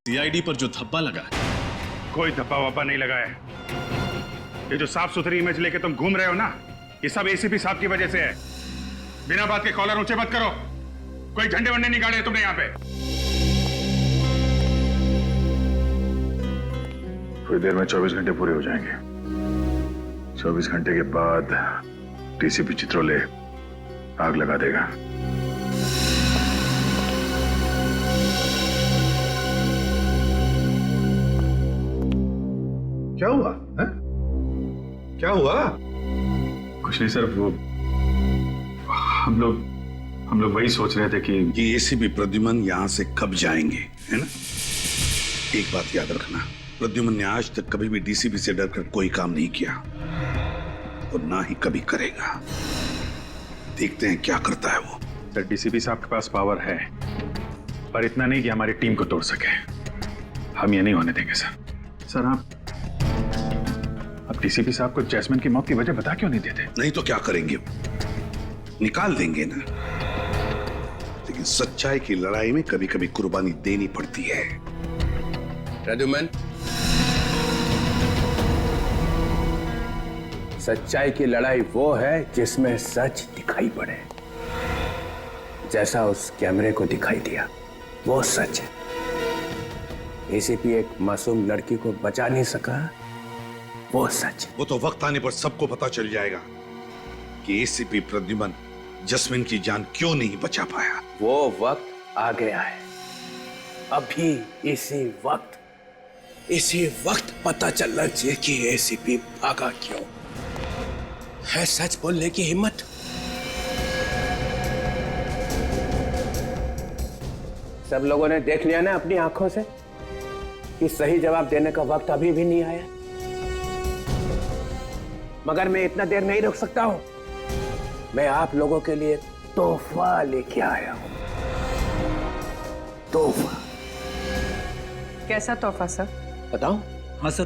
CID पर जो धब्बा लगा है, कोई धब्बा वब्बा नहीं लगा है। ये जो साफ सुथरी इमेज लेके तुम घूम रहे हो ना, ये सब एसीपी साहब की वजह से है। बिना बात के कॉलर ऊंचे मत करो। कोई झंडे वंडे नहीं गाड़े तुमने यहाँ पे। थोड़ी देर में 24 घंटे पूरे हो जाएंगे। 24 घंटे के बाद डीसीपी चित्रोले आग लगा देगा। क्या हुआ है? क्या हुआ? कुछ नहीं सर, वो हम लोग वही सोच रहे थे कि ये एसीपी प्रद्युमन यहां से कब जाएंगे, है ना? एक बात याद रखना, प्रद्युमन ने आज तक कभी भी डीसीपी से डरकर कोई काम नहीं किया और ना ही कभी करेगा। देखते हैं क्या करता है वो। सर, डीसीपी साहब के पास पावर है, पर इतना नहीं कि हमारी टीम को तोड़ सके। हम ये नहीं होने देंगे सर। आप डीसीपी साहब को जैस्मिन की मौत की वजह बता क्यों नहीं देते? नहीं तो क्या करेंगे? निकाल देंगे ना। लेकिन सच्चाई की लड़ाई में कभी कभी कुर्बानी देनी पड़ती है। प्रद्युमन, सच्चाई की लड़ाई वो है जिसमें सच दिखाई पड़े। जैसा उस कैमरे को दिखाई दिया वो सच है। एसीपी एक मासूम लड़की को बचा नहीं सका, वो सच है। वो तो वक्त आने पर सबको पता चल जाएगा कि एसीपी प्रद्युमन जस्मिन की जान क्यों नहीं बचा पाया। वो वक्त आ गया है। अभी इसी वक्त पता चलना चाहिए कि एसीपी भागा क्यों। है सच बोलने की हिम्मत। सब लोगों ने देख लिया ना अपनी आंखों से कि सही जवाब देने का वक्त अभी भी नहीं आया। मगर मैं इतना देर नहीं रुक सकता हूं। मैं आप लोगों के लिए तोहफा लेके आया हूं। तोहफा। कैसा तोहफा सर? बताऊं? हाँ सर,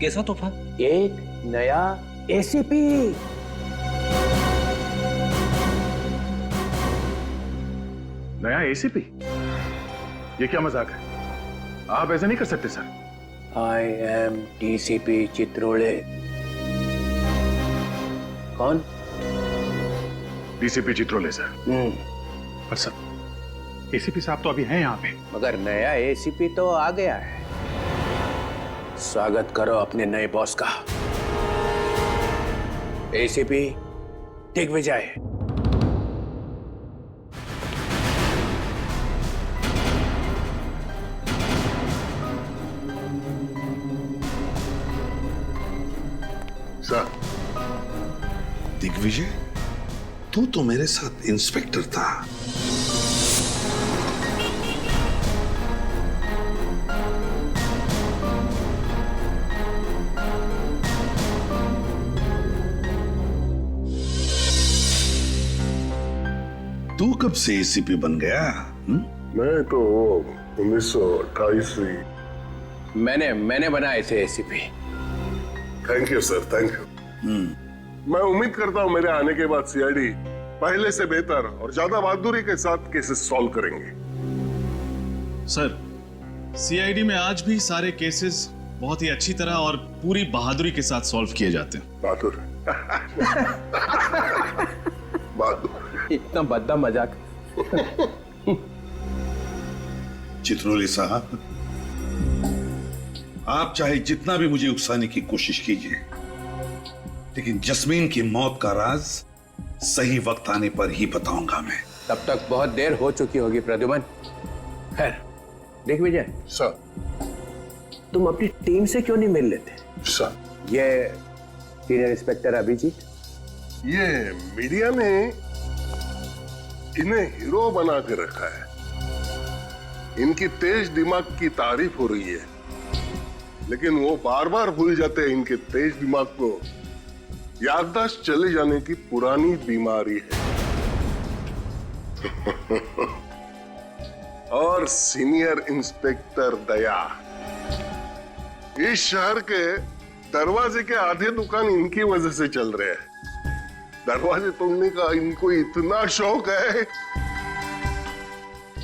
कैसा तोहफा? एक नया एसीपी। नया एसीपी? ये क्या मजाक है? आप ऐसा नहीं कर सकते sir. I am DCP Chitrole. कौन? DCP Chitrole sir. पर सर, एसीपी साहब तो अभी हैं यहाँ पे। मगर नया एसीपी तो आ गया है। स्वागत करो अपने नए बॉस का। एसीपी दिग्विजय। सर, दिग्विजय, तू तो मेरे साथ इंस्पेक्टर था। तू कब से एसीपी बन गया? मैं तो 1928 से। मैंने बनाए थे ACP. Thank you sir, thank you. मैं उम्मीद करता हूं मेरे आने के बाद सीआईडी पहले से बेहतर और ज्यादा बहादुरी के साथ केसेस सॉल्व करेंगे। सर, सीआईडी में आज भी सारे केसेस बहुत ही अच्छी तरह और पूरी बहादुरी के साथ सॉल्व किए जाते हैं। बहादुर। बहादुर। इतना भद्दा मजाक। चित्रोले साहब, आप चाहे जितना भी मुझे उकसाने की कोशिश कीजिए, लेकिन जस्मीन की मौत का राज सही वक्त आने पर ही बताऊंगा मैं। तब तक बहुत देर हो चुकी होगी प्रद्युमन। खैर, दिग्विजय सर। तुम अपनी टीम से क्यों नहीं मिल लेते? सर, ये सीनियर इंस्पेक्टर अभिजीत, ये मीडिया ने इन्हें हीरो बना के रखा है। इनकी तेज दिमाग की तारीफ हो रही है, लेकिन वो बार बार भूल जाते हैं इनके तेज दिमाग को याददाश्त चले जाने की पुरानी बीमारी है। और सीनियर इंस्पेक्टर दया, इस शहर के दरवाजे के आधे दुकान इनकी वजह से चल रहे हैं। दरवाजे तोड़ने का इनको इतना शौक है।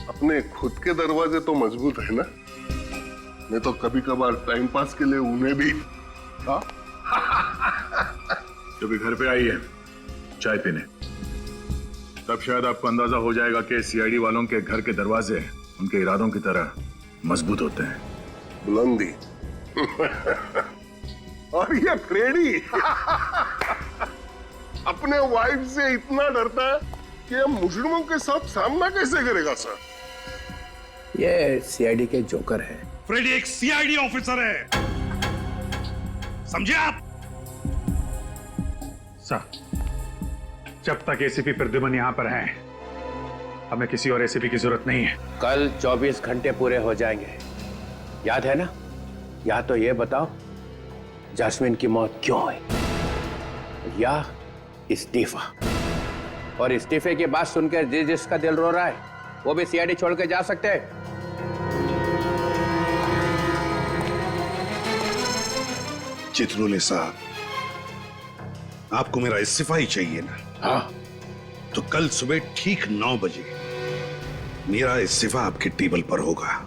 अपने खुद के दरवाजे तो मजबूत है ना। मैं तो कभी कभार टाइम पास के लिए उन्हें भी। हाँ, जब भी घर पे आई है चाय पीने, तब शायद आपको अंदाजा हो जाएगा कि सीआईडी वालों के घर के दरवाजे उनके इरादों की तरह मजबूत होते हैं। बुलंदी और ये फ्रेडी अपने वाइफ से इतना डरता है कि हम मुजरिमों के साथ सामना कैसे करेगा सर? ये सीआईडी के जोकर है। फ्रेडी एक सीआईडी ऑफिसर है, समझे आप? सर, जब तक एसीपी प्रद्युमन यहाँ पर हैं, हमें किसी और एसीपी की जरूरत नहीं है। कल 24 घंटे पूरे हो जाएंगे, याद है ना? या तो ये बताओ जैस्मिन की मौत क्यों हुई, या इस्तीफा। और इस्तीफे की बात सुनकर जिसका दिल रो रहा है वो भी सीआईडी छोड़ के जा सकते हैं। चित्रोले साहब, आपको मेरा इस्तीफा ही चाहिए ना? हाँ, तो कल सुबह ठीक 9 बजे मेरा इस्तीफा आपके टेबल पर होगा।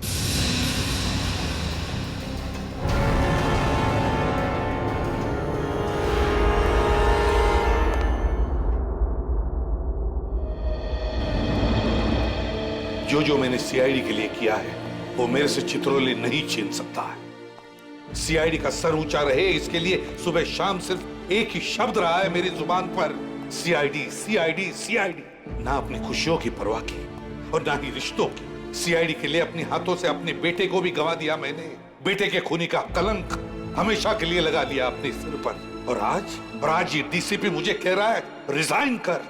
जो मैंने सीआईडी के लिए किया है वो मेरे से चित्रोले नहीं छीन सकता है। सीआईडी का सर ऊंचा रहे, इसके लिए सुबह शाम सिर्फ एक ही शब्द रहा है मेरी जुबान पर, सीआईडी सीआईडी सीआईडी। ना अपनी खुशियों की परवाह की और ना ही रिश्तों की। सीआईडी के लिए अपने हाथों से अपने बेटे को भी गंवा दिया मैंने। बेटे के खूनी का कलंक हमेशा के लिए लगा लिया अपने सिर पर। और आज ये डीसीपी मुझे कह रहा है रिजाइन कर।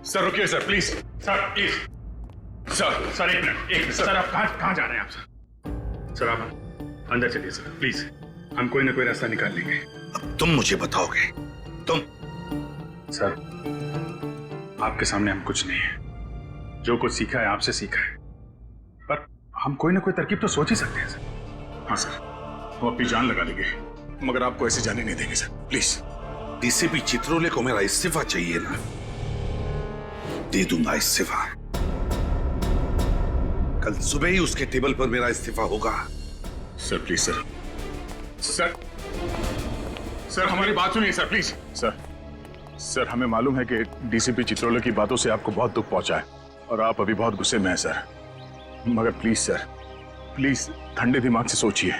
सर रुकिए sir, please sir, please sir एक मिनट सर, आप कहाँ जा रहे हैं आप सर? सर आप अंदर चलिए सर, प्लीज। हम कोई ना कोई रास्ता निकाल लेंगे। अब तुम मुझे बताओगे? तुम? सर आपके सामने हम कुछ नहीं है, जो कुछ सीखा है आपसे सीखा है, पर हम कोई ना कोई तरकीब तो सोच ही सकते हैं सर। हाँ सर, हम अपनी जान लगा देंगे, मगर आपको ऐसे जाने नहीं देंगे सर, प्लीज। डीसीपी चित्रोले को मेरा इस्तीफा चाहिए ना? दे दूंगा इस्तीफा। कल सुबह ही उसके टेबल पर मेरा इस्तीफा होगा। Sir please sir, sir sir हमारी बात सुनिए सर, प्लीज। सर हमें मालूम है कि डीसीपी चित्रोले की बातों से आपको बहुत दुख पहुंचा है और आप अभी बहुत गुस्से में हैं सर, मगर प्लीज सर, प्लीज ठंडे दिमाग से सोचिए।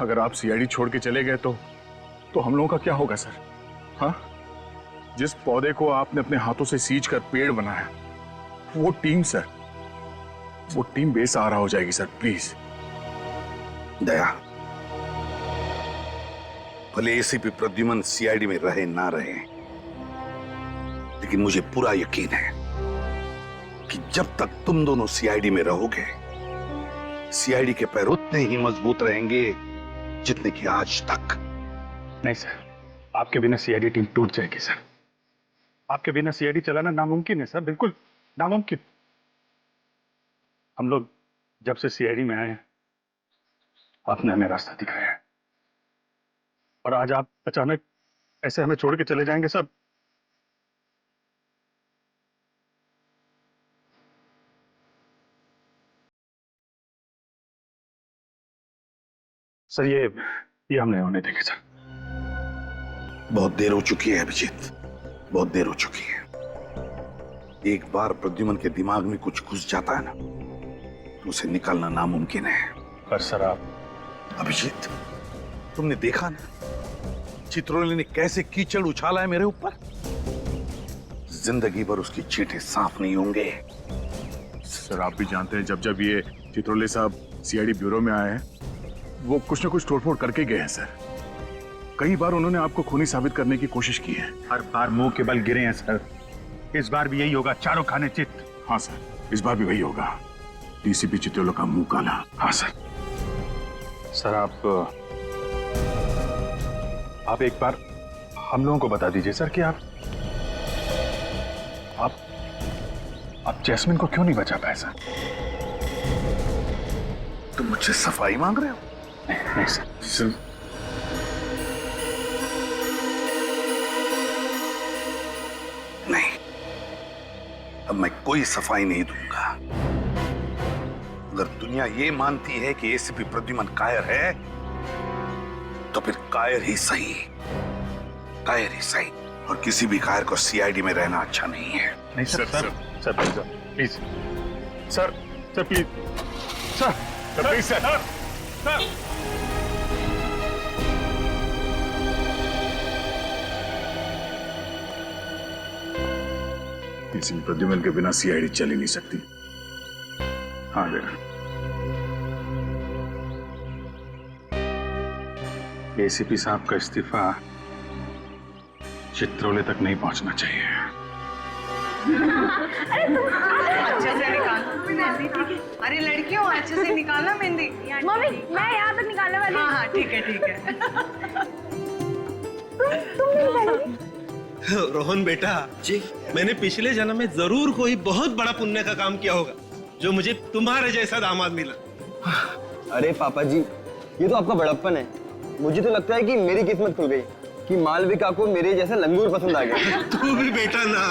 अगर आप सीआईडी छोड़ के चले गए तो हम लोगों का क्या होगा सर? हाँ, जिस पौधे को आपने अपने हाथों से सींच कर पेड़ बनाया, वो टीम बेसहारा हो जाएगी सर, प्लीज। दया, भले एसीपी प्रद्युमन सीआईडी में रहे ना रहे, लेकिन मुझे पूरा यकीन है कि जब तक तुम दोनों सीआईडी में रहोगे, सीआईडी के पैर उतने ही मजबूत रहेंगे जितने कि आज तक। नहीं सर, आपके बिना सीआईडी टीम टूट जाएगी सर। आपके बिना सीआईडी चलाना नामुमकिन है सर, बिल्कुल नामुमकिन। हम लोग जब से सीआईडी में आए हैं, आपने हमें रास्ता दिखाया है, और आज आप अचानक ऐसे हमें छोड़ के चले जाएंगे सब। सर ये हम नहीं होने देंगे सर। बहुत देर हो चुकी है अभिजीत, बहुत देर हो चुकी है। एक बार प्रद्युमन के दिमाग में कुछ घुस जाता है ना, तो उसे निकालना नामुमकिन है। पर सर आप... अभिजीत, तुमने देखा ना चित्रोले ने कैसे कीचड़ उछाला है मेरे ऊपर। जिंदगी भर उसकी चींटे साफ नहीं होंगे। सर आप भी जानते हैं, जब जब ये चित्रोले साहब सीआईडी ब्यूरो में आए हैं, वो कुछ ना कुछ तोड़फोड़ करके गए हैं सर। कई बार उन्होंने आपको खूनी साबित करने की कोशिश की है, हर बार मुंह के बल गिरे हैं सर। इस बार भी यही होगा, चारों खाने चित। हाँ सर, इस बार भी वही होगा, डीसीपी चित्रोले का मुंह काला। हाँ सर। सर आप एक बार हम लोगों को बता दीजिए सर कि आप जैस्मिन को क्यों नहीं बचा पाए सर? तुम मुझसे सफाई मांग रहे हो? नहीं सर, नहीं, कोई सफाई नहीं दूंगा। अगर दुनिया ये मानती है कि एसीपी प्रद्युमन कायर है, तो फिर कायर ही सही, कायर ही सही। और किसी भी कायर को सीआईडी में रहना अच्छा नहीं है। नहीं sir, sir please, sir please, sir please, sir. ACP Pradyuman के बिना सीआईडी चल ही नहीं सकती। हाँ बेटा, एसीपी साहब का इस्तीफा चित्रोले तक नहीं पहुंचना चाहिए। अच्छे से निकालो। अरे लड़कियों, अच्छे से निकालना मेहंदी। मम्मी, मैं यहाँ तक निकालने वाली हूँ। हाँ ठीक है, ठीक है। तुम नहीं निकालोगी? रोहन बेटा जी, मैंने पिछले जन्म में जरूर कोई बहुत बड़ा पुण्य का काम किया होगा जो मुझे तुम्हारे जैसा दामाद मिला। अरे पापा जी, ये तो आपका बड़प्पन है। मुझे तो लगता है कि मेरी किस्मत खुल गई कि मालविका को मेरे जैसा लंगूर पसंद आ गया। तू भी बेटा ना।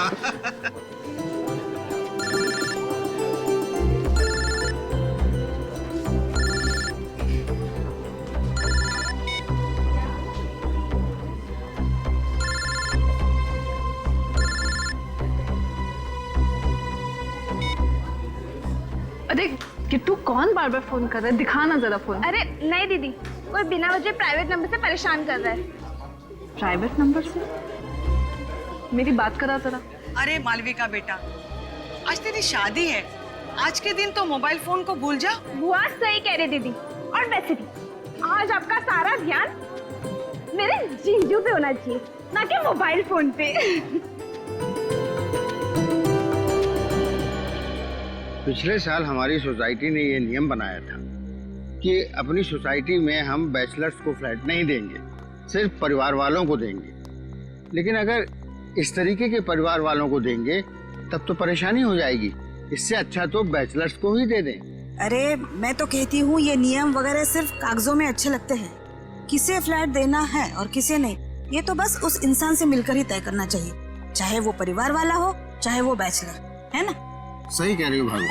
अरे किट्टू, कौन बार बार फोन कर रहा है? दिखाना जरा फोन। अरे नहीं दीदी, कोई बिना वजह प्राइवेट नंबर से परेशान कर रहा है। प्राइवेट नंबर से? मेरी बात करा जरा। अरे मालविका बेटा, आज तेरी शादी है। आज के दिन तो मोबाइल फोन को भूल जा। बुआ सही कह रही दीदी। और वैसे भी आज आपका सारा ध्यान मेरे जीजू पे होना चाहिए, ना कि मोबाइल फोन पे। पिछले साल हमारी सोसाइटी ने ये नियम बनाया था कि अपनी सोसाइटी में हम बैचलर्स को फ्लैट नहीं देंगे, सिर्फ परिवार वालों को देंगे। लेकिन अगर इस तरीके के परिवार वालों को देंगे तब तो परेशानी हो जाएगी। इससे अच्छा तो बैचलर्स को ही दे दें। अरे मैं तो कहती हूँ ये नियम वगैरह सिर्फ कागजों में अच्छे लगते हैं। किसे फ्लैट देना है और किसे नहीं, ये तो बस उस इंसान से मिलकर ही तय करना चाहिए, चाहे वो परिवार वाला हो चाहे वो बैचलर, है ना? सही कह रही हो भागो।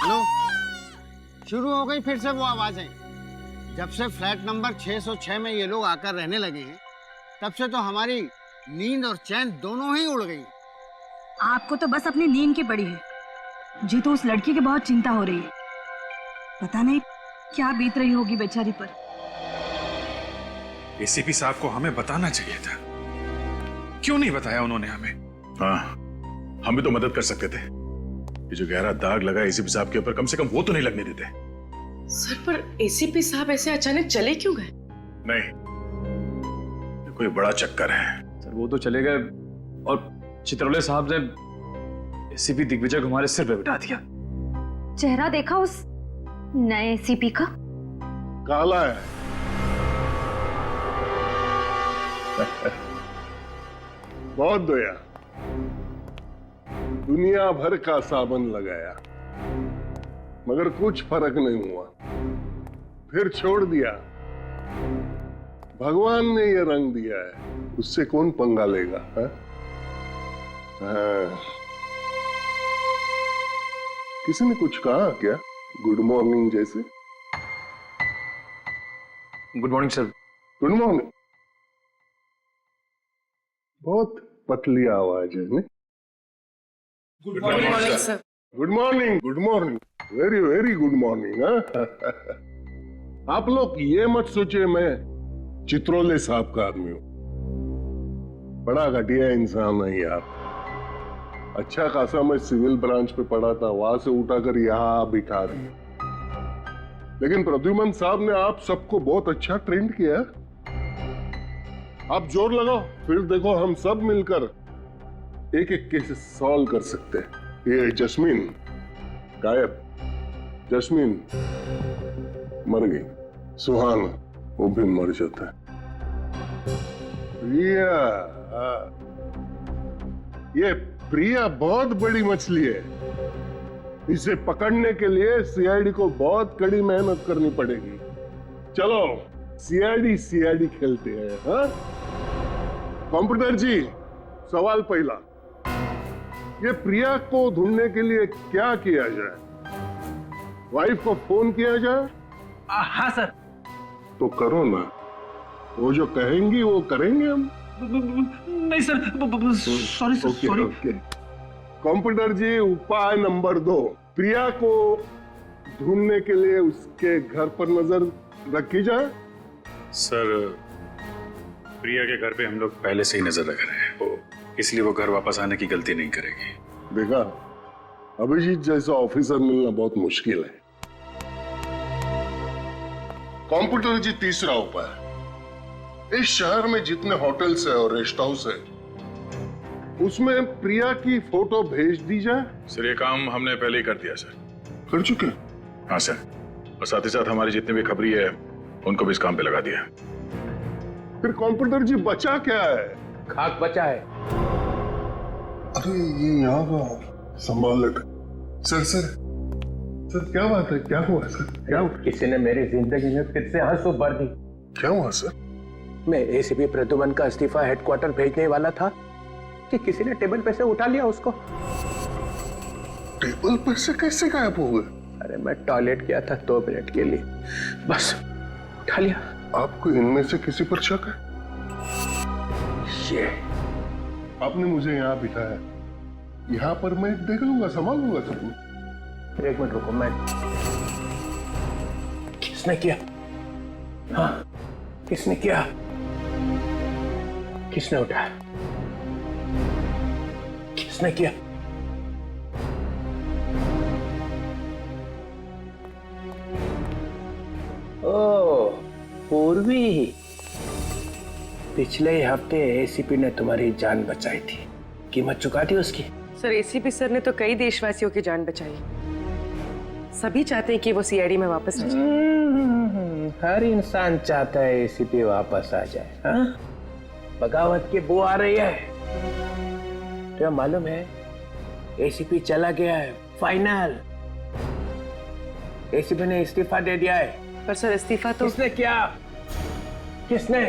हेलो, शुरू हो गई फिर से वो आवाजें। जब से फ्लैट नंबर 606 में ये लोग आकर रहने लगे हैं, तब से तो हमारी नींद और चैन दोनों ही उड़ गई। आपको तो बस अपनी नींद की पड़ी है। मुझे तो उस लड़की की बहुत चिंता हो रही है। पता नहीं क्या बीत रही होगी बेचारी पर। एसीपी साहब को हमें बताना चाहिए था, क्यों नहीं बताया उन्होंने हमें? हाँ, हम भी तो मदद कर सकते थे। ये जो गहरा दाग लगा एसीपी साहब के ऊपर, कम से कम वो तो नहीं लगने देते। सर, पर एसीपी साहब ऐसे अचानक चले क्यों गए? नहीं, ये कोई बड़ा चक्कर है। सर वो तो चले गए और चित्रोले साहब ने एसीपी दिग्विजय को हमारे सिर पे बिठा दिया। चेहरा देखा उस नए एसीपी का? काला है। बहुत दया, दुनिया भर का साबन लगाया मगर कुछ फर्क नहीं हुआ, फिर छोड़ दिया। भगवान ने ये रंग दिया है, उससे कौन पंगा लेगा? हाँ। किसी ने कुछ कहा क्या? गुड मॉर्निंग जैसे? Good morning sir. Good morning. बहुत पतली आवाज है नहीं? Good morning sir. Good morning, good morning, very very good morning. आप लोग ये मत सोचे मैं चित्रोले साहब का आदमी हूं। बड़ा घटिया इंसान है आप। अच्छा खासा मैं सिविल ब्रांच पे पढ़ा था, वहां से उठाकर यहां बिठा दिया। लेकिन प्रद्युमन साहब ने आप सबको बहुत अच्छा ट्रेंड किया। आप जोर लगाओ, फिर देखो हम सब मिलकर एक एक केस सॉल्व कर सकते हैं। ये जस्मीन गायब, जस्मीन मर गई, सुहान वो भी मर जाता है। प्रिया, ये प्रिया बहुत बड़ी मछली है। इसे पकड़ने के लिए सीआईडी को बहुत कड़ी मेहनत करनी पड़ेगी। चलो सीआईडी खेलते हैं। हाँ कंप्यूटर जी, सवाल पहला, ये प्रिया को ढूंढने के लिए क्या किया जाए? वाइफ को फोन किया जाए? हाँ सर। तो करो ना, वो जो कहेंगी वो करेंगे हम। नहीं sir, sorry sir, sorry. Computer जी, उपाय नंबर 2, प्रिया को ढूंढने के लिए उसके घर पर नजर रखी जाए। सर, प्रिया के घर पे हम लोग पहले से ही नजर रख रहे हैं, इसलिए वो घर वापस आने की गलती नहीं करेगी। देखा, अभिजीत जैसा ऑफिसर मिलना बहुत मुश्किल है। कंप्यूटर जी, तीसरा उपाय, इस शहर में जितने होटल्स है और रेस्ट हाउस है, उसमें प्रिया की फोटो भेज दी जाए। सर, ये काम हमने पहले ही कर दिया सर। कर चुके? हाँ सर, और साथ ही साथ हमारी जितनी भी खबरी है उनको भी इस काम पे लगा दिया। फिर कंप्यूटर जी, बचा क्या है? खाक बचा है। अरे ये यहाँ का संभाल लेते। सर क्या बात है? क्या हुआ सर? क्या हुआ? किसी ने मेरी जिंदगी में फिर से आंसू भर दी। क्या हुआ सर? मैं एसीपी प्रद्युमन का इस्तीफा हेडक्वार्टर भेजने वाला था कि किसी ने टेबल पे से उठा लिया उसको। टेबल पर से कैसे गायब हो गए? अरे मैं टॉयलेट गया था 2 मिनट के लिए, बस उठा लिया। आपको इनमें से किसी पर शक है? ये आपने मुझे यहाँ बिठाया, यहाँ पर मैं देख लूंगा, संभाल लूंगा सब। एक मिनट रुको, मैं किसने किया? हाँ, किसने किया? किसने उठाया? किसने किया? ओ, पूर्वी, पिछले ही हफ्ते एसीपी ने तुम्हारी जान बचाई थी, कीमत चुका दी उसकी। सर, एसीपी सर ने तो कई देशवासियों की जान बचाई। सभी चाहते हैं कि वो सीआईडी में वापस आ जाए। हर इंसान चाहता है एसीपी वापस आ जाए। हाँ? बगावत की बू आ रही है। तो मालूम है एसीपी चला गया है, फाइनल। एसीपी ने इस्तीफा दे दिया है। पर सर, इस्तीफा तो किसने किया? किसने?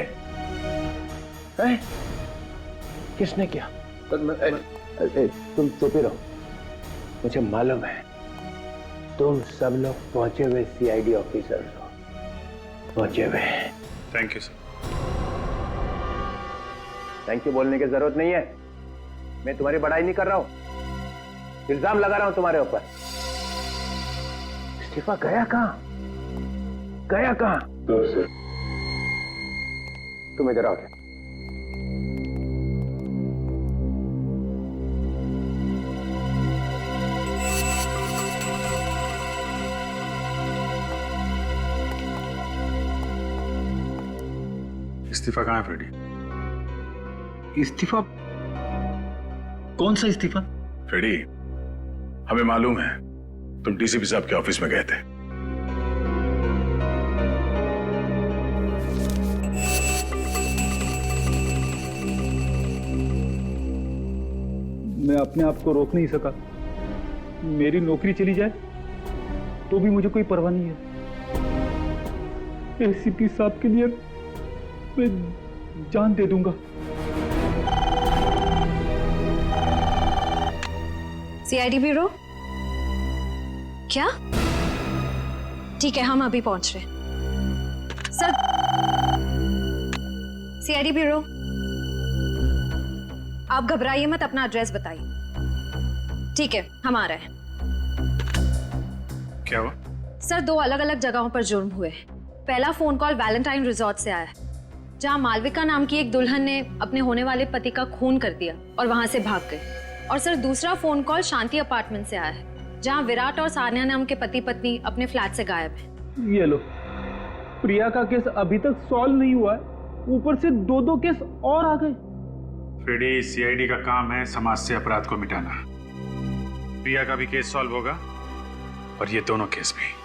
है? किसने किया? तुम चुप ही रहो। मुझे मालूम है तुम सब लोग पहुंचे हुए सीआईडी ऑफिसर्स हो, पहुंचे हुए। Thank you sir. Thank you बोलने की जरूरत नहीं है, मैं तुम्हारी बड़ाई नहीं कर रहा हूं, इल्जाम लगा रहा हूं तुम्हारे ऊपर। इस्तीफा गया कहां? गया कहां? तुम इधर आओ। इस्तीफा कहाँ है फ्रेडी? इस्तीफा? कौन सा इस्तीफा? फ्रेडी, हमें मालूम है तुम डीसीपी साहब के ऑफिस में गए थे। मैं अपने आप को रोक नहीं सका। मेरी नौकरी चली जाए तो भी मुझे कोई परवाह नहीं है। एसीपी साहब के लिए मैं जान दे दूंगा। CID bureau? क्या? ठीक है, हम अभी पहुंच रहे हैं। सर, सीआईडी ब्यूरो, आप घबराइए मत, अपना एड्रेस बताइए। ठीक है, हम आ रहे हैं। क्या हुआ? सर, 2 अलग अलग जगहों पर जुर्म हुए। पहला फोन कॉल वैलेंटाइन रिजॉर्ट से आया है, जहां मालविका नाम की एक दुल्हन ने अपने होने वाले पति का खून कर दिया और वहां से भाग गई। और सर, दूसरा फोन कॉल शांति अपार्टमेंट से आया है, जहां विराट और सान्या नाम के पति पत्नी अपने फ्लैट से गायब है। ये लो, प्रिया का केस अभी तक सॉल्व नहीं हुआ है, ऊपर से 2 केस और आ गए। फ्रेडी, सीआईडी का काम है समाज से अपराध को मिटाना। प्रिया का भी केस सॉल्व होगा और ये दोनों केस भी।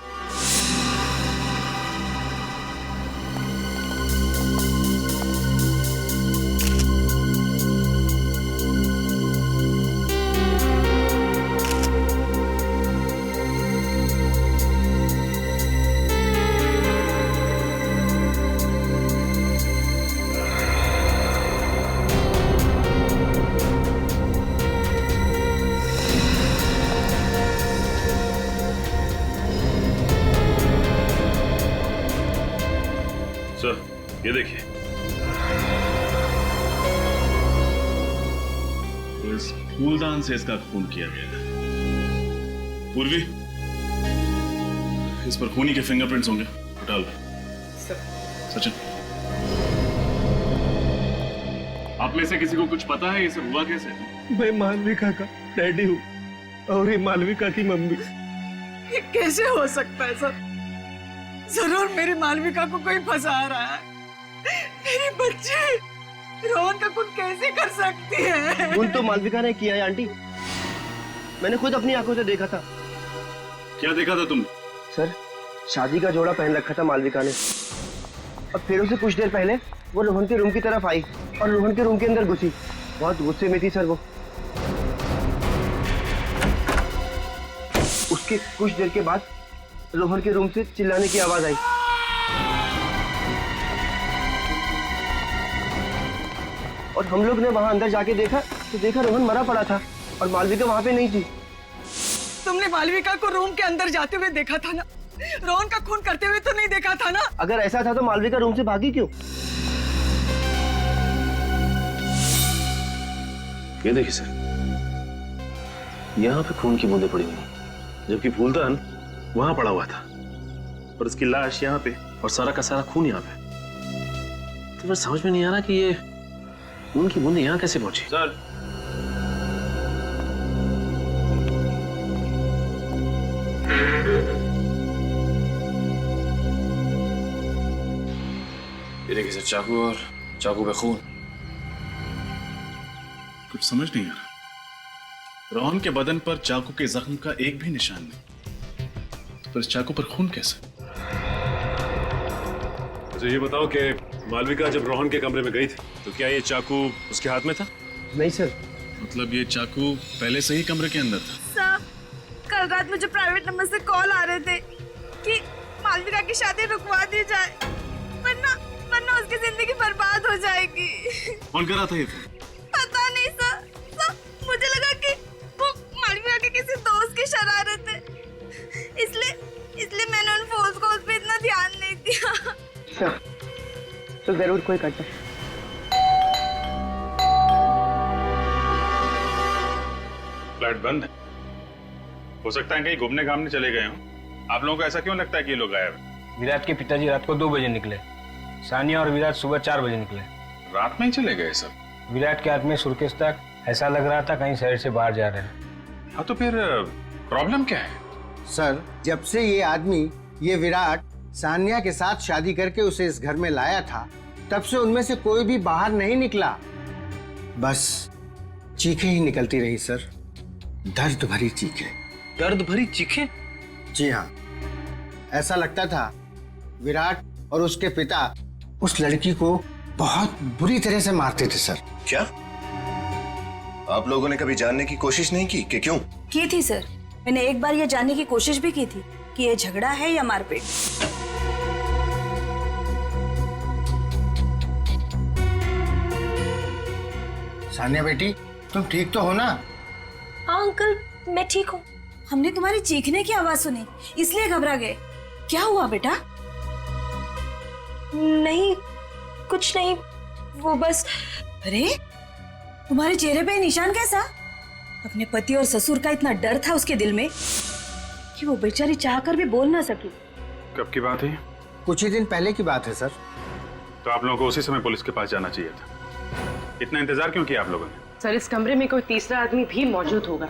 ये देखिए, तो इस फूलदान से इसका खून किया गया है। पूर्वी, इस पर खूनी के फिंगरप्रिंट्स होंगे, उठा लो। सचिन, आप में से किसी को कुछ पता है ये सब हुआ कैसे? मैं मालविका का डैडी हूँ और ये मालविका की मम्मी। ये कैसे हो सकता है सर? जरूर मेरी मालविका को कोई फंसा रहा है। मेरी बच्ची रोहन का खून कैसे कर सकती है? खून तो मालविका ने किया है आंटी, मैंने खुद अपनी आंखों से देखा था। क्या देखा था तुमने? सर, शादी का जोड़ा पहन रखा था मालविका ने, और फिर उसे कुछ देर पहले वो रोहन के रूम की तरफ आई और रोहन के रूम के अंदर घुसी। बहुत गुस्से में थी सर वो। उसके कुछ देर के बाद रोहन के रूम से चिल्लाने की आवाज आई। और हम लोग ने वहां अंदर जाके देखा तो देखा रोहन मरा पड़ा था और मालविका वहां पे नहीं थी। तुमने मालविका को रूम के अंदर जाते हुए देखा था ना? रोहन का खून करते हुए तो नहीं देखा था ना? अगर ऐसा था तो मालविका रूम से भागी क्यों? ये देखिए सर, यहाँ पे खून की बूंदें पड़ी हुई, जबकि फूलदान वहां पड़ा हुआ था और उसकी लाश यहाँ पे और सारा का सारा खून यहाँ पे। तो फिर समझ में नहीं आ रहा कि ये खून की बूंदें यहाँ कैसे पहुंची। सर, ये देखिए सर, चाकू और चाकू पे खून। कुछ समझ नहीं आ रहा। रोहन के बदन पर चाकू के जख्म का एक भी निशान नहीं, तो इस चाकू पर खून कैसे? अच्छा ये बताओ कि मालविका जब रोहन के कमरे में गई थी तो क्या ये चाकू उसके हाथ में था? नहीं सर। मतलब ये चाकू पहले से ही कमरे के अंदर था? सर, कल रात मुझे प्राइवेट नंबर से कॉल आ रहे थे कि मालविका की शादी रुकवा दी जाए, वरना उसकी जिंदगी बर्बाद हो जाएगी। कौन कर रहा था ये फोन? पता नहीं सर, मुझे लगा कि वो मालविका के किसी दोस्त की शरारत है, इसलिए मैंने उन फोन कॉल्स पे इतना ध्यान नहीं दिया। सर, तो जरूर कोई करता। फ्लैट बंद है, हो सकता है कहीं घूमने घामने चले गए हों। आप लोगों को ऐसा क्यों लगता है कि ये लोग गायब हैं? विराट के पिताजी रात को 2 बजे निकले, सानिया और विराट सुबह 4 बजे निकले। रात में ही चले गए सब? विराट के हाथ में सूटकेस तक, ऐसा लग रहा था कहीं शहर से बाहर जा रहे हैं। हाँ तो फिर प्रॉब्लम क्या है? सर, जब से ये आदमी, ये विराट सानिया के साथ शादी करके उसे इस घर में लाया था, तब से उनमें से कोई भी बाहर नहीं निकला। बस चीखें ही निकलती रही सर, दर्द भरी चीखें। दर्द भरी चीखें? जी हाँ, ऐसा लगता था विराट और उसके पिता उस लड़की को बहुत बुरी तरह से मारते थे सर। क्या आप लोगों ने कभी जानने की कोशिश नहीं की कि क्यों? की थी सर, मैंने एक बार ये जानने की कोशिश भी की थी कि ये झगड़ा है या मारपीट। सानिया बेटी, तुम ठीक तो हो ना? हाँ अंकल, मैं ठीक हूँ। हमने तुम्हारी चीखने की आवाज सुनी, इसलिए घबरा गए। क्या हुआ बेटा? नहीं, कुछ नहीं, वो बस। अरे, तुम्हारे चेहरे पे निशान कैसा? अपने पति और ससुर का इतना डर था उसके दिल में कि वो बेचारी चाहकर भी बोल ना सकी। कब की बात है? कुछ ही दिन पहले की बात है सर। तो आप लोगों को उसी समय पुलिस के पास जाना चाहिए था। इतना इंतजार क्यों किया आप लोगों ने? सर, इस कमरे में कोई तीसरा आदमी भी मौजूद होगा,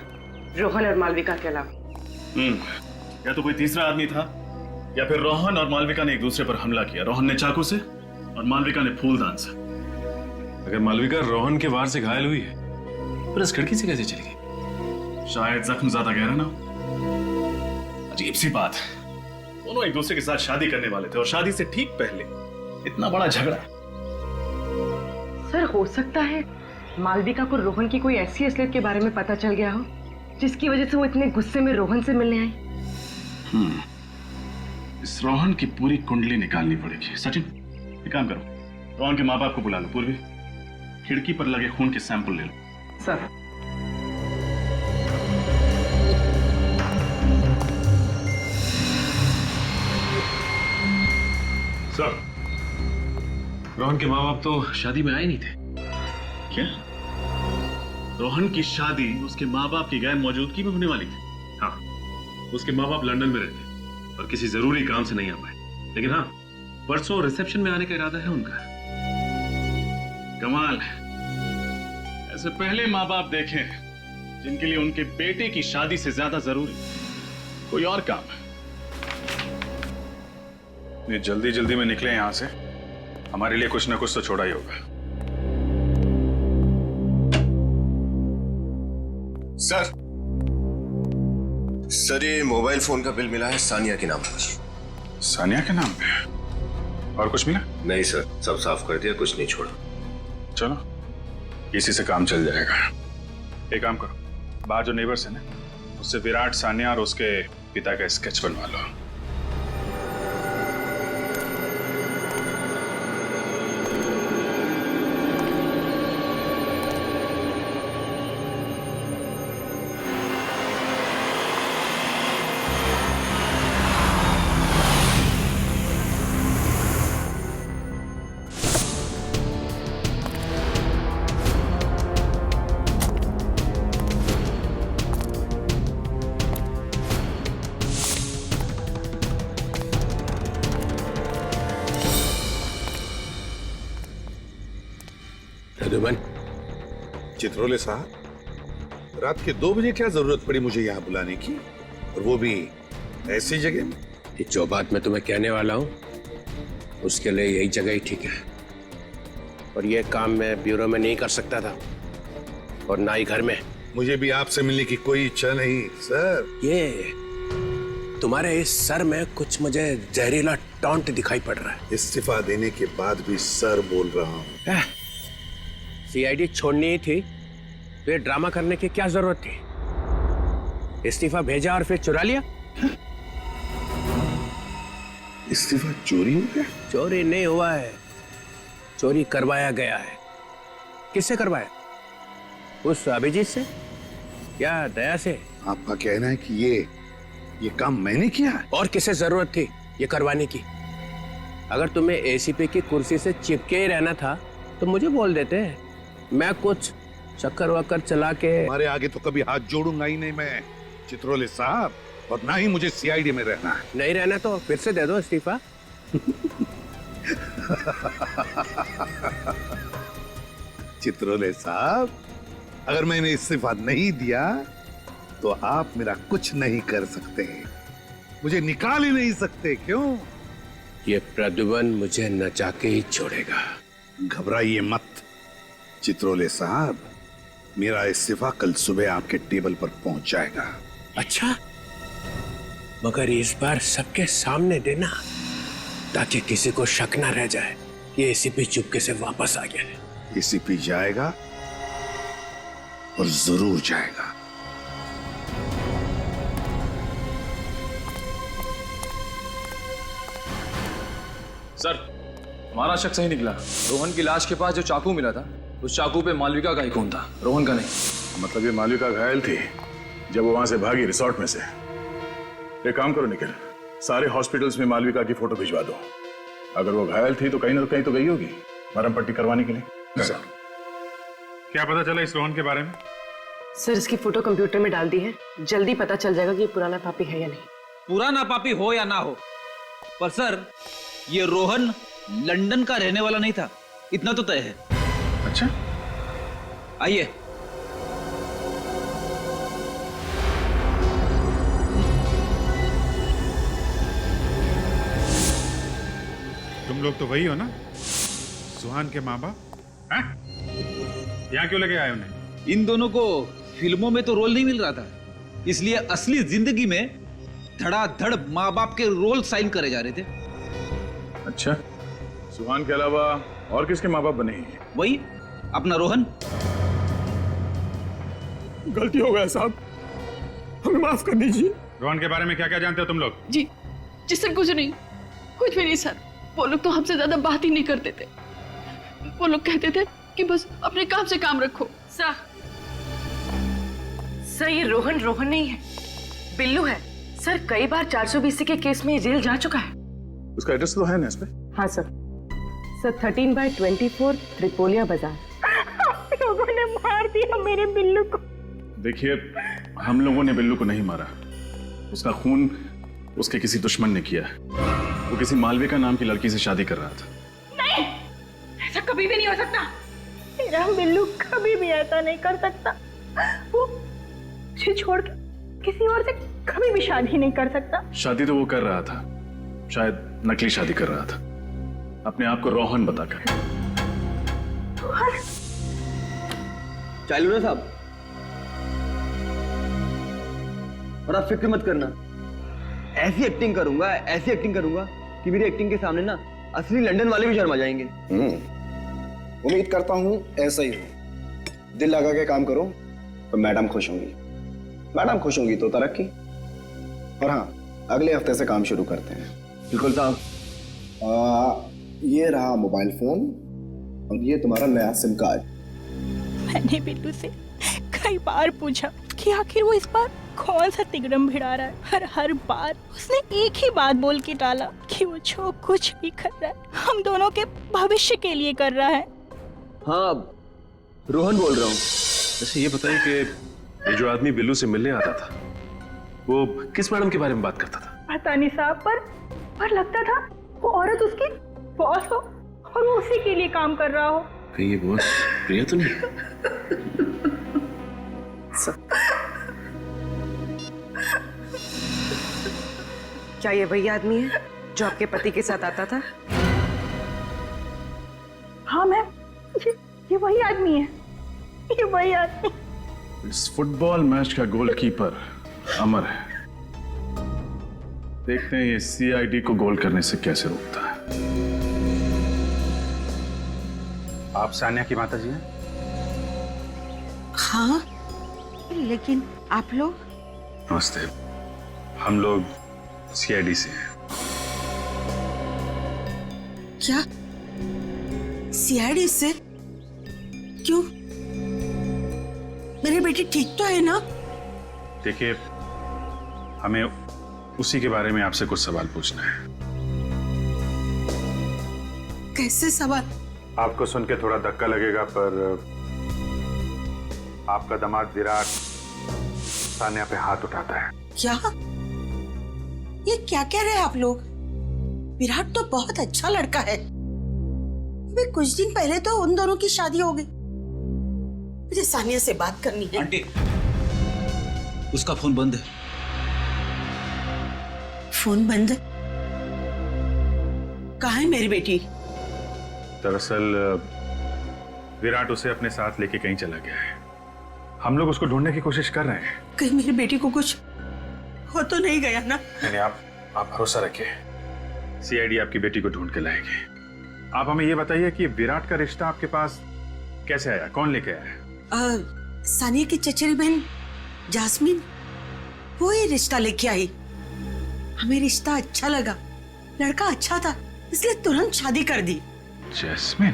रोहन और मालविका के अलावा। या तो कोई तीसरा आदमी था या फिर रोहन और मालविका ने एक दूसरे पर हमला किया। रोहन ने चाकू से और मालविका ने फूलदान से। अगर मालविका रोहन के वार से घायल हुई है पर इस खिड़की से कैसे चली गई? शायद जख्म ज्यादा गहरा ना हो। अजीब सी बात, दोनों एक दूसरे के साथ शादी करने वाले थे और शादी से ठीक पहले इतना बड़ा झगड़ा। सर, हो सकता है मालविका को रोहन की कोई ऐसी असलियत के बारे में पता चल गया हो जिसकी वजह से वो इतने गुस्से में रोहन से मिलने आई। इस रोहन की पूरी कुंडली निकालनी पड़ेगी। सचिन, एक काम करो, रोहन के माँ बाप को बुला लो। पूर्वी, खिड़की पर लगे खून के सैंपल ले लो। सर। सर, रोहन के माँ बाप तो शादी में आए नहीं थे। क्या? रोहन की शादी उसके माँ बाप की गैर मौजूदगी में होने वाली थी? हाँ, उसके माँ बाप लंदन में रहते और किसी जरूरी काम से नहीं आ पाए, लेकिन हाँ, परसों रिसेप्शन में आने का इरादा है उनका। कमाल। ऐसे पहले माँ बाप देखे जिनके लिए उनके बेटे की शादी से ज्यादा जरूरी कोई और काम है। ये जल्दी जल्दी में निकले यहां से, हमारे लिए कुछ ना कुछ तो छोड़ा ही होगा। सर ये मोबाइल फोन का बिल मिला है सानिया के नाम पर। सानिया के नाम पे? और कुछ मिला? नहीं सर, सब साफ कर दिया, कुछ नहीं छोड़ा। चलो, इसी से काम चल जाएगा। एक काम करो, बाहर जो नेबर्स है ना, उससे विराट, सानिया और उसके पिता का स्केच बनवा लो। चित्रोले साहब, रात के 2 बजे क्या जरूरत पड़ी मुझे यहाँ बुलाने की, और वो भी ऐसी जगह में? जो बात मैं तुम्हें कहने वाला हूँ उसके लिए यही जगह ही ठीक है, और ये काम मैं ब्यूरो में नहीं कर सकता था और ना ही घर में। मुझे भी आपसे मिलने की कोई इच्छा नहीं सर। ये तुम्हारे इस सर में कुछ मुझे जहरीला टॉन्ट दिखाई पड़ रहा है। इस्तीफा देने के बाद भी सर बोल रहा हूँ। सीआईडी छोड़नी ही थी, फिर ड्रामा करने की क्या जरूरत थी? इस्तीफा भेजा और फिर चुरा लिया। इस्तीफा चोरी हो गया? चोरी नहीं हुआ है, चोरी करवाया गया है। किससे करवाया? उस अभिजीत से या दया से? आपका कहना है कि ये काम मैंने किया है? और किसे जरूरत थी ये करवाने की? अगर तुम्हें एसीपी की कुर्सी से चिपके ही रहना था तो मुझे बोल देते, मैं कुछ चक्कर वक्कर चला के। हमारे आगे तो कभी हाथ जोड़ूंगा ही नहीं मैं चित्रोले साहब, और ना ही मुझे सीआईडी में रहना है। नहीं रहना तो फिर से दे दो इस्तीफा। चित्रोले साहब, अगर मैंने इस्तीफा नहीं दिया तो आप मेरा कुछ नहीं कर सकते, मुझे निकाल ही नहीं सकते। क्यों? ये प्रद्युमन मुझे नचा के ही छोड़ेगा। घबराइए मत चित्रोले साहब, मेरा इस्तीफा कल सुबह आपके टेबल पर पहुंच जाएगा। अच्छा, मगर इस बार सबके सामने देना, ताकि किसी को शक ना रह जाए कि एसीपी चुपके से वापस आ गया है। एसीपी जाएगा और जरूर जाएगा। सर, हमारा शक सही निकला। रोहन की लाश के पास जो चाकू मिला था, उस चाकू पे मालविका का ही खून था, रोहन का नहीं। मतलब ये मालविका घायल थी जब वो वहां से भागी रिसोर्ट में से। एक काम करो निखिल, सारे हॉस्पिटल्स में मालविका की फोटो भिजवा दो। अगर वो घायल थी तो कहीं ना कहीं तो गई होगी मरहम पट्टी करवाने के लिए। सर, क्या पता चला इस रोहन के बारे में? सर, इसकी फोटो कंप्यूटर में डाल दी है, जल्दी पता चल जाएगा कि ये पुराना पापी है या नहीं। पुराना पापी हो या ना हो, पर सर ये रोहन लंदन का रहने वाला नहीं था, इतना तो तय है। अच्छा, आइए। तुम लोग तो वही हो ना, सुहान के माँ बाप? यहाँ क्यों लेके आए उन्हें? इन दोनों को फिल्मों में तो रोल नहीं मिल रहा था, इसलिए असली जिंदगी में धड़ाधड़ माँ बाप के रोल साइन करे जा रहे थे। अच्छा, सुहान के अलावा और किसके माँ बाप बने हैं? वही अपना रोहन। गलती हो गया साहब, हमें माफ कर दीजिए। रोहन के बारे में क्या क्या जानते हो तुम लोग? जी सर, कुछ भी नहीं सर। वो लोग तो हमसे ज्यादा बात ही नहीं करते थे। वो लोग कहते थे कि बस अपने काम से काम रखो। सर ये रोहन नहीं है, बिल्लू है। सर कई बार 420 के केस में जेल जा चुका है। उसका एड्रेस तो है ना इस पे? हाँ सर। सर 13/24 त्रिपोलिया बाजार। लोगों ने मार दिया मेरे बिल्लू को। देखिए, हम लोगों ने बिल्लू को नहीं मारा। उसका खून उसके किसी दुश्मन ने किया है। वो किसी मालविका नाम की लड़की से शादी कर रहा था। नहीं, ऐसा कभी भी नहीं हो सकता। मेरा बिल्लू कभी भी ऐसा नहीं कर सकता। वो मुझे छोड़ के किसी और से कभी भी शादी नहीं कर सकता। शादी तो वो कर रहा था, शायद नकली शादी कर रहा था, अपने आप को रोहन बताकर। चालू ना साहब, और आप फिक्र मत करना। ऐसी एक्टिंग करूंगा कि मेरी एक्टिंग के सामने ना असली लंदन वाले भी शर्मा जाएंगे। उम्मीद करता हूं ऐसा ही हो। दिल लगा के काम करो तो मैडम खुश होंगी। मैडम खुश होंगी तो तरक्की। और हाँ, अगले हफ्ते से काम शुरू करते हैं। बिल्कुल साहब। ये रहा मोबाइल फोन और ये तुम्हारा नया सिम कार्ड। मैंने बिल्लू से कई बार पूछा कि आखिर वो इस बार कौन सा तिगड़म भिड़ा रहा है, पर हर बार उसने एक ही बात बोल के टाला कि वो जो कुछ भी कर रहा है हम दोनों के भविष्य के लिए कर रहा है। हाँ, रोहन बोल रहा हूँ। वैसे ये बताइए कि ये जो आदमी बिल्लू से मिलने आता था, वो किस मैडम के बारे में बात करता था? पता नहीं साहब, पर लगता था वो औरत उसकी बॉस हो और वो उसी के लिए काम कर रहा हो। कहीं ये बॉस प्रिया तो नहीं? क्या ये वही आदमी है जो आपके पति के साथ आता था? हाँ मैम, ये वही आदमी है, ये वही आदमी। इस फुटबॉल मैच का गोलकीपर अमर है। देखते हैं ये सीआईडी को गोल करने से कैसे रोकता है। आप सान्या की माता जी हैं? हाँ, लेकिन आप लोग? नमस्ते, हम लोग सीआईडी से हैं। क्या सीआईडी से? क्यों? मेरी बेटी ठीक तो है ना? देखिए, हमें उसी के बारे में आपसे कुछ सवाल पूछना है। कैसे सवाल? आपको सुन के थोड़ा धक्का लगेगा, पर आपका दामाद विराट सान्या पे हाथ उठाता है। क्या? ये क्या कह रहे हैं आप लोग? विराट तो बहुत अच्छा लड़का है। अभी कुछ दिन पहले तो उन दोनों की शादी हो गई। मुझे सानिया से बात करनी है। आंटी, उसका फोन बंद है। फोन बंद? कहाँ है मेरी बेटी? दरअसल विराट उसे अपने साथ लेके कहीं चला गया है। हम लोग उसको ढूंढने की कोशिश कर रहे हैं। कहीं मेरी बेटी को कुछ हो तो नहीं गया ना? नहीं, आप भरोसा रखिए, सीआईडी आपकी बेटी को ढूंढ के लाएगी। आप हमें ये बताइए कि विराट का रिश्ता आपके पास कैसे आया, कौन लेके आया? सानिया की चचेरी बहन जास्मीन, वो ही रिश्ता लेके आई। हमें रिश्ता अच्छा लगा, लड़का अच्छा था, इसलिए तुरंत शादी कर दी। जैस्मिन?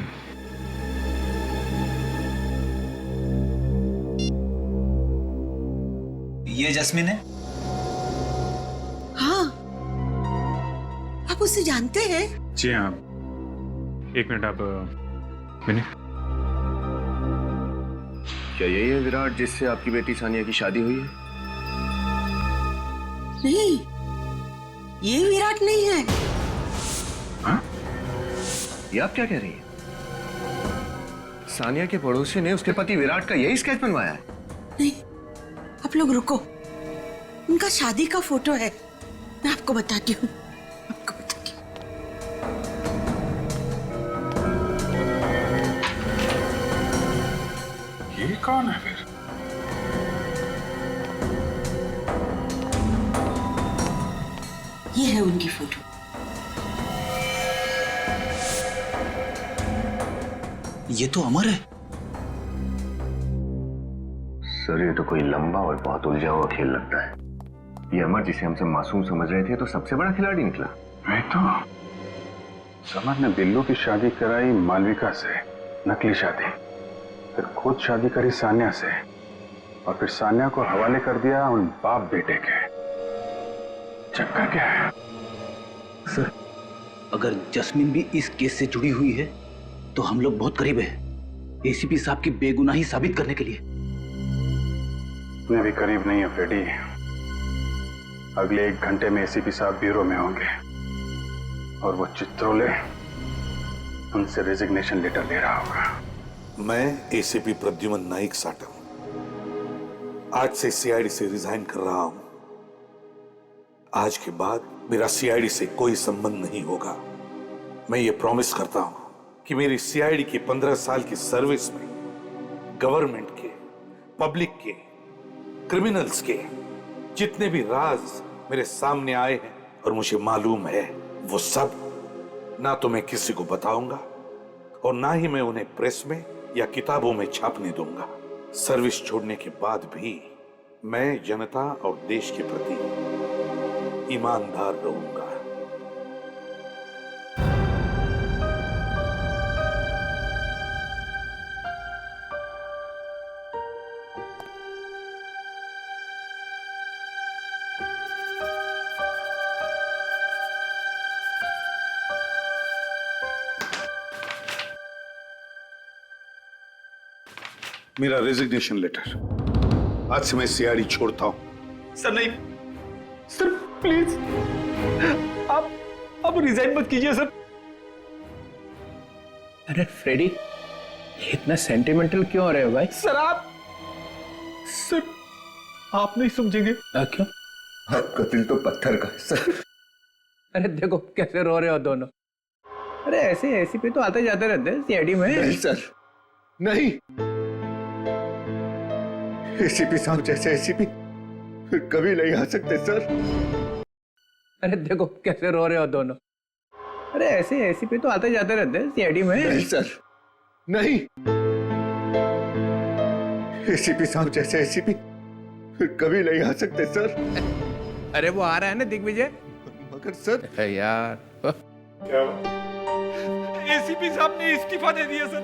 ये जैस्मिन है? हाँ, आप उसे जानते हैं? जी हाँ। एक मिनट, आप मिनट। क्या यही है विराट जिससे आपकी बेटी सानिया की शादी हुई है? नहीं, ये विराट नहीं है। हाँ? ये आप क्या कह रही हैं? सानिया के पड़ोसी ने उसके पति विराट का यही स्केच बनवाया है? नहीं, आप लोग रुको, उनका शादी का फोटो है, मैं आपको बताती हूँ। ये कौन है फिर? ये है उनकी फोटो। ये तो अमर है। सर, ये तो कोई लंबा और बहुत उलझा हुआ खेल लगता है। ये अमर जिसे हमसे मासूम समझ रहे थे तो सबसे बड़ा खिलाड़ी निकला। मैं तो समर ने बिल्लू की शादी कराई मालविका से, नकली शादी, फिर खुद शादी करी सान्या से, और फिर सान्या को हवाले कर दिया उन बाप बेटे के। चक्कर क्या है? सर, अगर जस्मिन भी इस केस से जुड़ी हुई है तो हम लोग बहुत करीब है एसीपी साहब की बेगुनाही साबित करने के लिए। मैं भी करीब नहीं हूं फ्रेडी। अगले 1 घंटे में एसीपी साहब ब्यूरो में होंगे और वो चित्रोले उनसे रेजिग्नेशन लेटर ले रहा होगा। मैं एसीपी प्रद्युमन नाइक साटम आज से सीआईडी से रिजाइन कर रहा हूं। आज के बाद मेरा सीआईडी से कोई संबंध नहीं होगा। मैं ये प्रॉमिस करता हूं कि मेरी सीआईडी की 15 साल की सर्विस में गवर्नमेंट के, पब्लिक के, क्रिमिनल्स के जितने भी राज मेरे सामने आए हैं और मुझे मालूम है, वो सब ना तो मैं किसी को बताऊंगा और ना ही मैं उन्हें प्रेस में या किताबों में छापने दूंगा। सर्विस छोड़ने के बाद भी मैं जनता और देश के प्रति ईमानदार रहूंगा। मेरा रेजिग्नेशन लेटर। आज से मैं सीआईडी छोड़ता हूं। सर नहीं, सर प्लीज आप रिजाइन मत कीजिए सर। अरे फ्रेडी, इतना सेंटिमेंटल क्यों हो रहे हो भाई? सर आप नहीं समझेंगे। क्यों? आपका दिल तो पत्थर का है सर। अरे देखो कैसे रो रहे हो दोनों। अरे ऐसे एसीपी तो आते जाते रहते हैं सीआईडी में। नहीं सर, नहीं। एसीपी साहब जैसे एसीपी कभी नहीं आ सकते सर। अरे देखो कैसे रो रहे हो दोनों। अरे ऐसे एसीपी तो आते जाते रहते हैं सीआईडी में। नहीं सर, नहीं। एसीपी साहब जैसे एसीपी कभी नहीं आ सकते सर। अरे वो आ रहा है ना दिग्विजय। मगर सर यार क्या एसीपी साहब ने इस्तीफा दे दिया सर।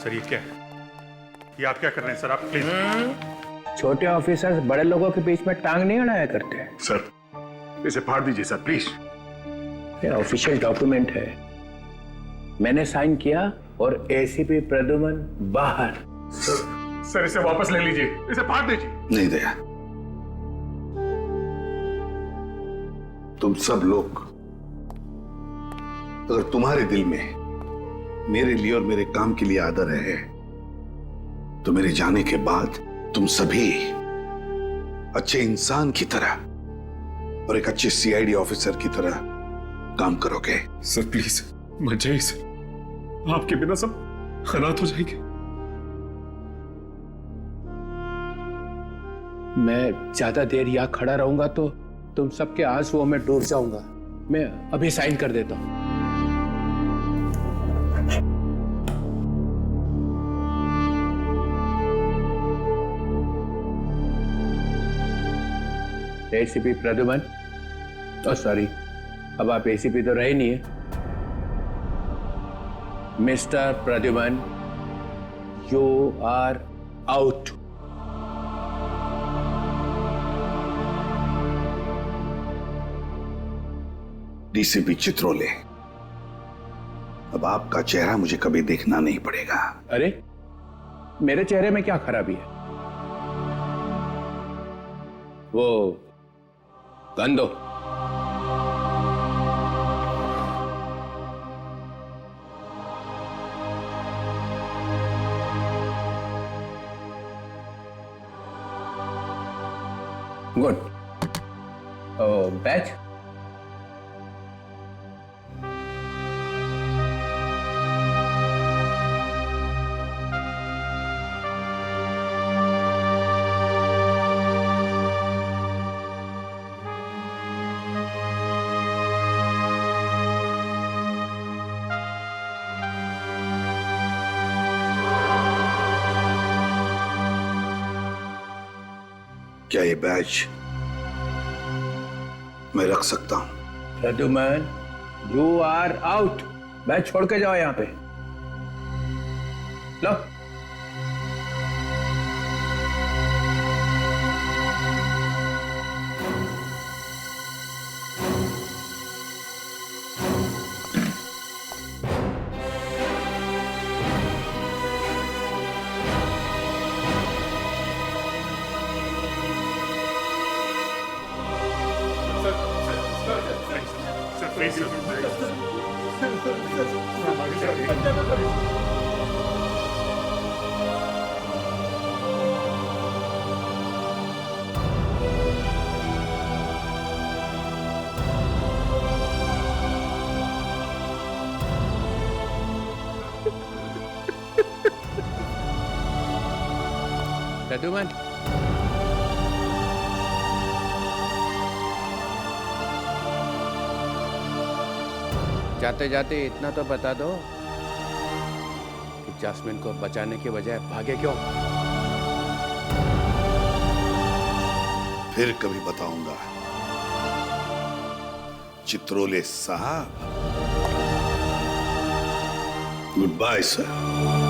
सर ये क्या है? ये आप क्या कर रहे हैं सर? आप प्लीज। छोटे ऑफिसर्स बड़े लोगों के बीच में टांग नहीं अड़ाया करते। सर इसे फाड़ दीजिए सर प्लीज। ये ऑफिशियल डॉक्यूमेंट है, मैंने साइन किया और एसीपी प्रद्युमन बाहर। सर इसे वापस ले लीजिए, इसे फाड़ दीजिए। नहीं दया, तुम सब लोग अगर तुम्हारे दिल में मेरे लिए और मेरे काम के लिए आदर है तो मेरे जाने के बाद तुम सभी अच्छे इंसान की तरह और एक अच्छे सीआईडी ऑफिसर की तरह काम करोगे। सर प्लीज मत जाइए सर, आपके बिना सब खराब हो जाएंगे। मैं ज्यादा देर यहाँ खड़ा रहूंगा तो तुम सबके आंसुओं में डूब जाऊंगा। मैं अभी साइन कर देता हूं। एसीपी प्रद्युमन, सॉरी, अब आप एसीपी तो रहे नहीं है। Mister Pradyuman, you are out. DCP Chitrole, अब आपका चेहरा मुझे कभी देखना नहीं पड़ेगा। अरे मेरे चेहरे में क्या खराबी है? वो गन दो। गुड। बैच क्या ये बैच मैं रख सकता हूं? Pradyuman, you are out. Badge छोड़ के जाओ यहां पे। लो। प्रद्युमन, जाते जाते इतना तो बता दो कि जास्मिन को बचाने के बजाय भागे क्यों? फिर कभी बताऊंगा चित्रोले साहब। Good bye sir.